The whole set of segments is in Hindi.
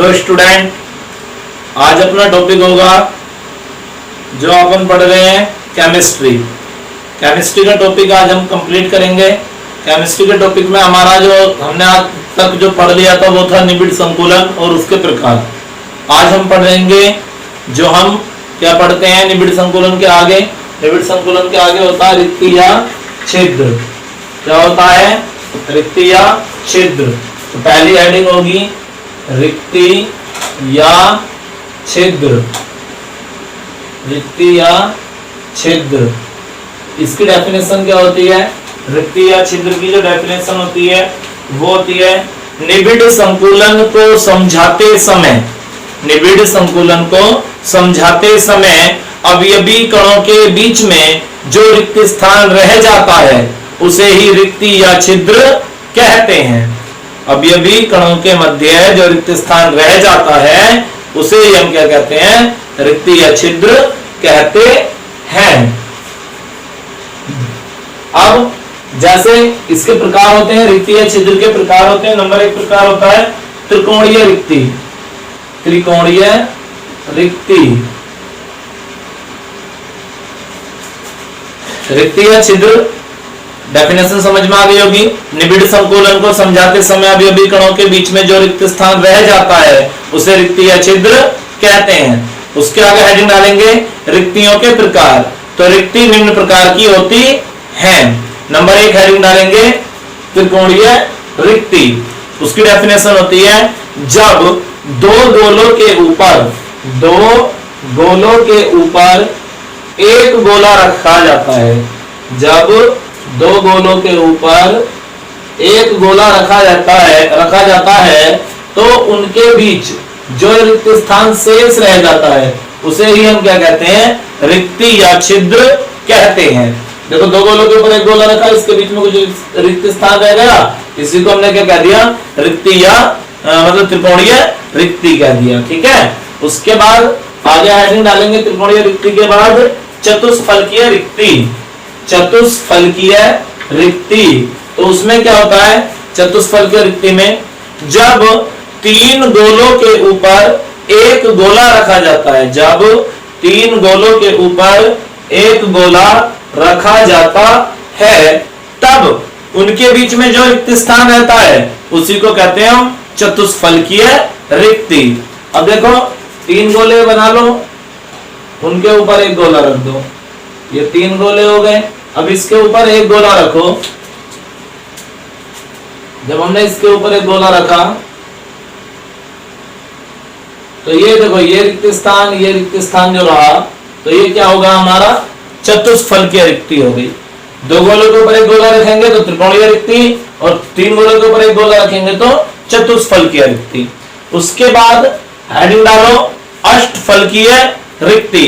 हेलो स्टूडेंट, आज अपना टॉपिक होगा जो अपन पढ़ रहे हैं केमिस्ट्री। केमिस्ट्री का टॉपिक आज हम कंप्लीट करेंगे। केमिस्ट्री के टॉपिक में हमारा जो हमने आज तक जो पढ़ लिया था वो था निबिड़ संकुलन और उसके प्रकार। आज हम पढ़ेंगे जो हम क्या पढ़ते हैं निबिड़ संकुलन के आगे। निबिड़ संकुलन के आगे होता है रिक्ति या छिद्र। क्या होता है? रिक्ति या छिद्र। तो पहली हेडिंग होगी रिक्ति या छिद्र। रिक्ति या छिद्र, इसकी डेफिनेशन क्या होती है? रिक्ति या छिद्र की जो डेफिनेशन होती है वो होती है निबिड़ संकुलन को समझाते समय, निबिड़ संकुलन को समझाते समय अवयवी कणों के बीच में जो रिक्त स्थान रह जाता है उसे ही रिक्ति या छिद्र कहते हैं। अवयवी कणों के मध्य जो रिक्त स्थान रह जाता है उसे ही हम क्या कहते हैं? रिक्ति या छिद्र कहते हैं। अब जैसे इसके प्रकार होते हैं, रिक्ति या छिद्र के प्रकार होते हैं। नंबर 1 प्रकार होता है त्रिकोणीय रिक्ति। त्रिकोणीय रिक्ति, रिक्ति या छिद्र डेफिनेशन समझ में आ गई होगी। निबिड़ संकुलन को समझाते समय अवयवी कणों के बीच में जो रिक्त स्थान रह जाता है उसे रिक्ति या छिद्र कहते हैं। उसके आगे हेडिंग डालेंगे रिक्तियों के प्रकार। तो रिक्ति निम्न प्रकार की होती है। नंबर 1 हेडिंग डालेंगे त्रिकोणीय रिक्ति। उसकी डेफिनेशन होती है जब दो गोलों के ऊपर एक गोला रखा जाता है। जब दो गोलों के ऊपर एक गोला रखा जाता है तो उनके बीच जो रिक्त स्थान शेष रह जाता है उसे ही हम क्या कहते हैं? रिक्ति या छिद्र कहते हैं। देखो, दो गोलों के ऊपर एक गोला रखा, इसके बीच में कुछ रिक्त स्थान रह गया, इसी को हमने क्या कह दिया? रिक्ति या मतलब त्रिकोणीय रिक्ति कह दिया। ठीक है। उसके बाद आगे हेडिंग डालेंगे त्रिकोणीय रिक्ति के बाद चतुष्फलकीय रिक्ति। चतुष्फलकीय रिक्ति, तो उसमें क्या होता है? चतुष्फलकीय रिक्ति में जब तीन गोलों के ऊपर एक गोला रखा जाता है, जब तीन गोलों के ऊपर एक गोला रखा जाता है तब उनके बीच में जो रिक्त स्थान रहता है उसी को कहते हैं हम चतुष्फलकीय रिक्ति। अब देखो, तीन गोले बना लो, उनके ऊपर एक गोला रख दो, ये तीन गोले हो गए। अब इसके ऊपर एक गोला रखो। जब हमने इसके ऊपर एक गोला रखा तो ये देखो, ये रिक्त स्थान जो रहा तो ये क्या होगा? हमारा चतुष्फलकीय रिक्ति हो गई। दो गोलों के ऊपर एक गोला रखेंगे तो त्रिकोणीय रिक्ति, और तीन गोलों के ऊपर एक गोला रखेंगे तो चतुष्फलकीय रिक्ति। उसके बाद हेडिंग डालो अष्टफलकीय रिक्ति।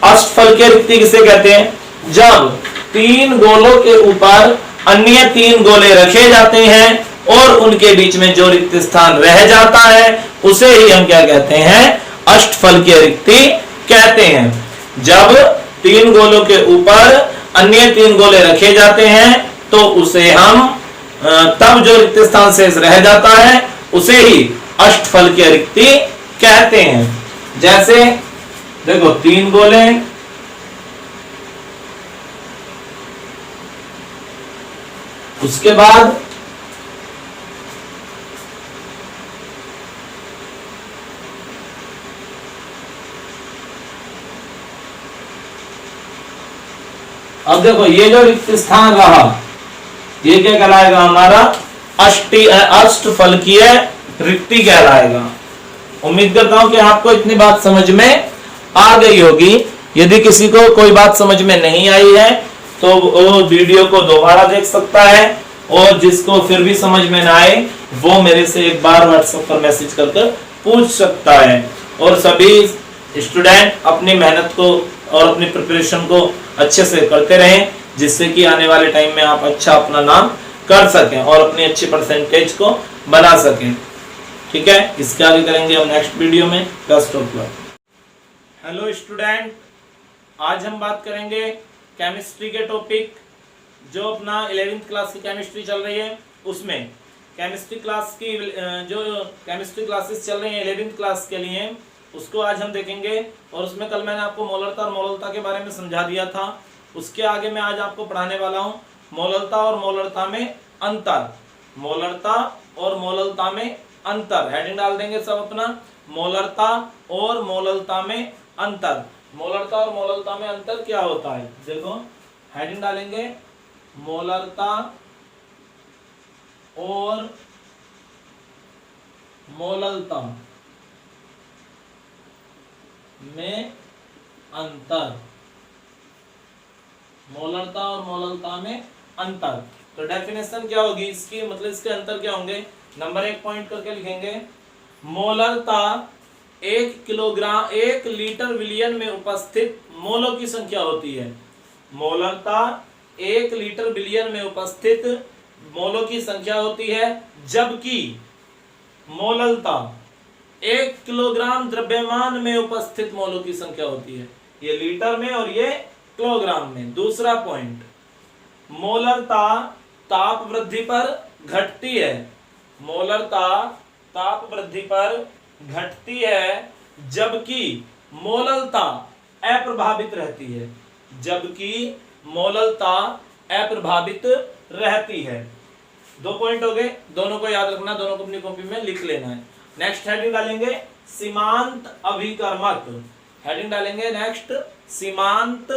अष्टफलकीय रिक्ति किसे कहते हैं? जब तीन गोलों के ऊपर अन्य तीन गोले रखे जाते हैं और उनके बीच में जो रिक्त स्थान रह जाता है उसे ही हम क्या कहते हैं? अष्टफलकीय रिक्ति कहते हैं। जब तीन गोलों के ऊपर अन्य तीन गोले रखे जाते हैं तो उसे हम तब जो रिक्त स्थान शेष रह जाता है उसे ही अष्टफलकीय रिक्ति कहते हैं। जैसे देखो, तीन गोले, उसके बाद अब देखो, ये जो रिक्त स्थान रहा ये क्या कहलाएगा? हमारा अष्टफलकीय रिक्ति कहलाएगा। उम्मीद करता हूं कि आपको इतनी बात समझ में आ गई होगी। यदि किसी को कोई बात समझ में नहीं आई है तो वो वीडियो को दोबारा देख सकता है, और जिसको फिर भी समझ में ना आए वो मेरे से एक बार व्हाट्सएप पर मैसेज करके पूछ सकता है। और सभी स्टूडेंट अपनी मेहनत को और अपनी प्रिपरेशन को अच्छे से करते रहें, जिससे कि आने वाले टाइम में आप अच्छा अपना नाम कर सकें और अपनी अच्छी परसेंटेज को बना सकें। ठीक है, इसके आगे करेंगे हम नेक्स्ट वीडियो में। Best of luck. Hello student, आज हम बात करेंगे केमिस्ट्री के टॉपिक जो अपना 11th क्लास की केमिस्ट्री चल रही है उसमें केमिस्ट्री क्लास की जो केमिस्ट्री क्लासेस चल रही हैं 11th क्लास के लिए, उसको आज हम देखेंगे। और उसमें कल मैंने आपको मोलरता और मोललता के बारे में समझा दिया था। उसके आगे मैं आज आपको पढ़ाने वाला हूँ मोललता और मोलरता में अंतर। मोलरता और मोललता में अंतर, हेडिंग डाल देंगे सब अपना, मोलरता और मोललता में अंतर। मोलरता और मोललता में अंतर क्या होता है, देखो हेडिंग डालेंगे मोलरता और मोललता में अंतर। मोलरता और मोललता में अंतर, तो डेफिनेशन क्या होगी इसकी, मतलब इसके अंतर क्या होंगे। नंबर 1 पॉइंट करके लिखेंगे, मोलरता 1 लीटर विलियन में उपस्थित मोलों की संख्या होती है। मोलरता 1 लीटर बिलियन में उपस्थित मोलों की संख्या होती है, जबकि मोललता 1 किलोग्राम द्रव्यमान में उपस्थित मोलों की संख्या होती है। ये लीटर में और ये किलोग्राम में। दूसरा पॉइंट, मोलरता ताप वृद्धि पर घटती है। मोलरता ताप वृद्धि पर घटती है, जबकि मोललता अप्रभावित रहती है। जबकि मोललता अप्रभावित रहती है। 2 पॉइंट हो गए, दोनों को याद रखना, दोनों को अपनी कॉपी में लिख लेना है। नेक्स्ट हेडिंग डालेंगे सीमांत अभिकर्मक। हेडिंग डालेंगे नेक्स्ट सीमांत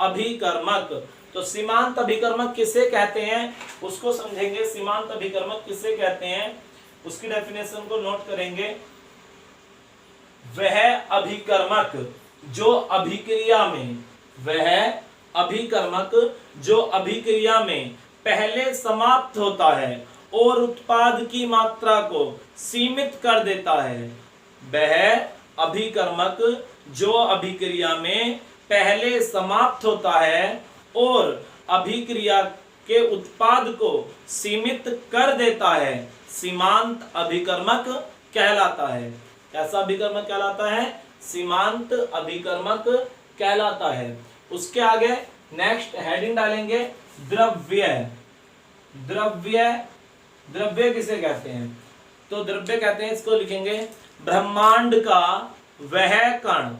अभिकर्मक। तो सीमांत अभिकर्मक किसे कहते हैं उसको समझेंगे। सीमांत अभिकर्मक किसे कहते हैं उसकी डेफिनेशन को नोट करेंगे। वह अभिकर्मक जो अभिक्रिया में, वह अभिकर्मक जो अभिक्रिया में पहले समाप्त होता है और उत्पाद की मात्रा को सीमित कर देता है। वह अभिकर्मक जो अभिक्रिया में पहले समाप्त होता है और अभिक्रिया के उत्पाद को सीमित कर देता है, सीमांत अभिकर्मक कहलाता है। कैसा अभिकर्मक कहलाता है, सीमांत अभिकर्मक कहलाता है। उसके आगे नेक्स्ट हेडिंग डालेंगे द्रव्य। द्रव्य, द्रव्य किसे कहते हैं, तो द्रव्य कहते हैं, इसको लिखेंगे ब्रह्मांड का वह कण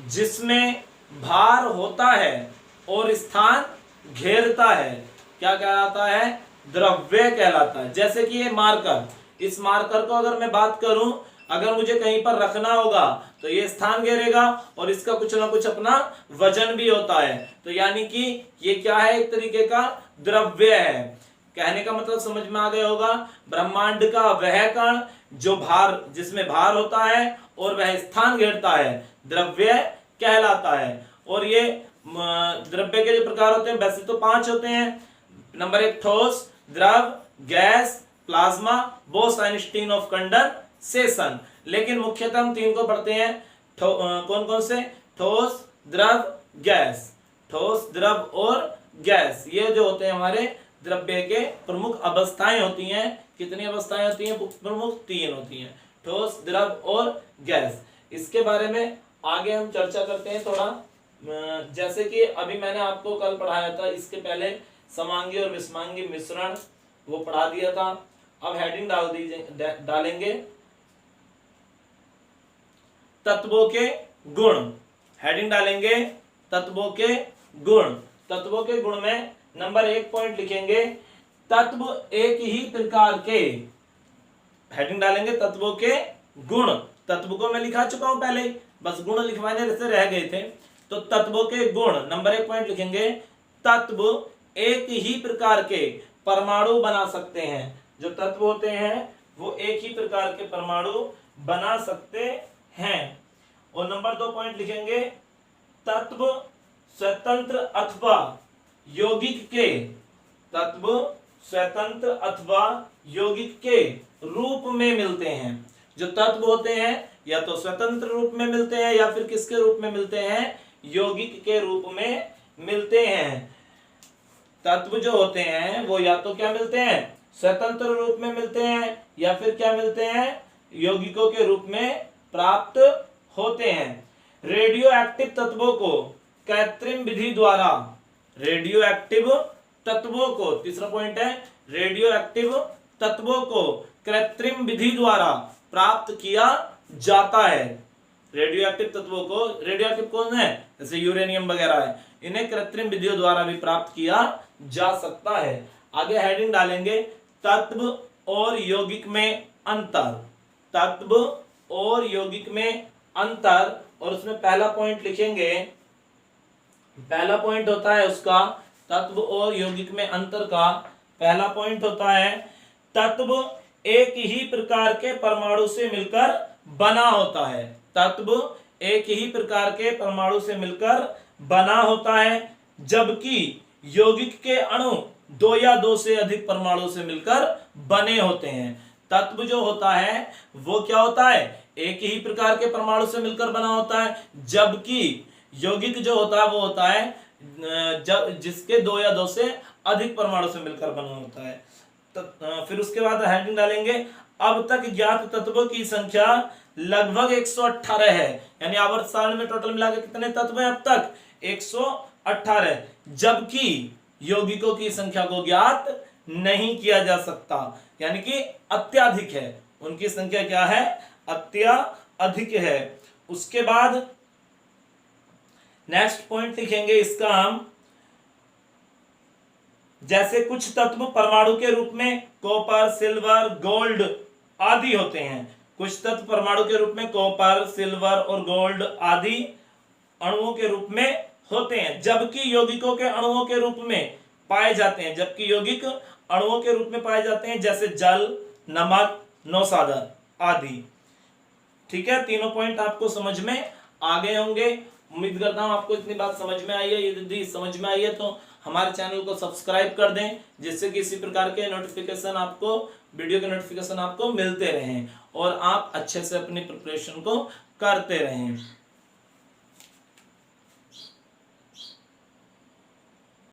जिसमें भार होता है और स्थान घेरता है, क्या कहलाता है, द्रव्य कहलाता है। जैसे कि ये मार्कर, इस मार्कर को अगर मैं बात करूं, अगर मुझे कहीं पर रखना होगा तो ये स्थान घेरेगा और इसका कुछ ना कुछ अपना वजन भी होता है। तो यानी कि ये क्या है, एक तरीके का द्रव्य है। कहने का मतलब समझ में आ गया होगा, ब्रह्मांड का वह कण जो भार, जिसमें भार होता है और वह स्थान घेरता है, द्रव्य कहलाता है। और ये द्रव्य के जो प्रकार होते हैं वैसे तो 5 होते हैं। नंबर 1 ठोस, द्रव, gas, plasma, Bose-Einstein of condensation. लेकिन मुख्यतः हम 3 को पढ़ते हैं। कौन कौन से, ठोस, द्रव, गैस। ठोस, द्रव और गैस, ये जो होते हैं हमारे द्रव्य के प्रमुख अवस्थाएं होती हैं। कितनी अवस्थाएं होती हैं, प्रमुख 3 होती हैं, ठोस, द्रव और गैस। इसके बारे में आगे हम चर्चा करते हैं थोड़ा। जैसे कि अभी मैंने आपको कल पढ़ाया था, इसके पहले समांगी और विषमांगी मिश्रण वो पढ़ा दिया था। अब हेडिंग डालेंगे तत्वों के गुण। हेडिंग डालेंगे तत्वों के गुण। तत्वों के गुण में नंबर 1 पॉइंट लिखेंगे तत्व एक ही प्रकार के। हेडिंग डालेंगे तत्वों के गुण। तत्व को मैं लिखा चुका हूं पहले, बस गुण लिखवाने से रह गए थे। तो तत्वों के गुण, नंबर 1 पॉइंट लिखेंगे तत्व एक ही प्रकार के परमाणु बना सकते हैं। जो तत्व होते हैं वो एक ही प्रकार के परमाणु बना सकते हैं। और नंबर 2 पॉइंट लिखेंगे तत्व स्वतंत्र अथवा यौगिक के, तत्व स्वतंत्र अथवा यौगिक के रूप में मिलते हैं। जो तत्व होते हैं या तो स्वतंत्र रूप में मिलते हैं या फिर किसके रूप में मिलते हैं, यौगिक के रूप में मिलते हैं। तत्व जो होते हैं वो या तो क्या मिलते हैं, स्वतंत्र रूप में मिलते हैं या फिर क्या मिलते हैं, यौगिकों के रूप में प्राप्त होते हैं। रेडियो एक्टिव तत्वों को कृत्रिम विधि द्वारा, रेडियो एक्टिव तत्वों को, तीसरा पॉइंट है रेडियो एक्टिव तत्वों को कृत्रिम विधि द्वारा प्राप्त किया जाता है। रेडियो एक्टिव तत्वों को, रेडियो एक्टिव कौन है, जैसे यूरेनियम वगैरह है, इन्हें कृत्रिम विधियों द्वारा भी प्राप्त किया जा सकता है। आगे हेडिंग डालेंगे तत्व और यौगिक में अंतर। तत्व और यौगिक में अंतर, और उसमें पहला पॉइंट लिखेंगे, पहला पॉइंट होता है उसका तत्व और यौगिक में अंतर का पहला पॉइंट होता है तत्व एक ही प्रकार के परमाणु से मिलकर बना होता है। तत्व एक ही प्रकार के परमाणु से मिलकर बना होता है, जबकि यौगिक के अणु दो या दो से अधिक परमाणु से मिलकर बने होते हैं। तत्व जो होता है वो क्या होता है, एक ही प्रकार के परमाणु से मिलकर बना होता है, जबकि यौगिक जो होता है वो होता है जब जिसके दो या दो से अधिक परमाणु से मिलकर बना होता है। फिर उसके बाद हेडिंग डालेंगे अब तक ज्ञात तत्वों की संख्या लगभग 118 है, यानी आवर्त सारणी में टोटल मिलाकर कितने तत्व हैं अब तक 118, जबकि यौगिकों की संख्या को ज्ञात नहीं किया जा सकता, यानी कि अत्याधिक है, उनकी संख्या क्या है, अत्याधिक है। उसके बाद नेक्स्ट पॉइंट लिखेंगे इसका हम, जैसे कुछ तत्व परमाणु के रूप में कॉपर, सिल्वर, गोल्ड आदि होते हैं। कुछ तत्व परमाणु के रूप में कॉपर, सिल्वर और गोल्ड आदि अणुओं के रूप में होते हैं, जबकि यौगिकों के अणुओं के रूप में पाए जाते हैं, जबकि यौगिक अणुओं के रूप में पाए जाते हैं, जैसे जल, नमक, नौसादर आदि। ठीक है, तीनों पॉइंट आपको समझ में आ गए होंगे। उम्मीद करता हूं आपको इतनी बात समझ में आई है। यदि समझ में आई है तो हमारे चैनल को सब्सक्राइब कर दें, जिससे कि इसी प्रकार के नोटिफिकेशन आपको, वीडियो के नोटिफिकेशन आपको मिलते रहें और आप अच्छे से अपनी प्रिपरेशन को करते रहें।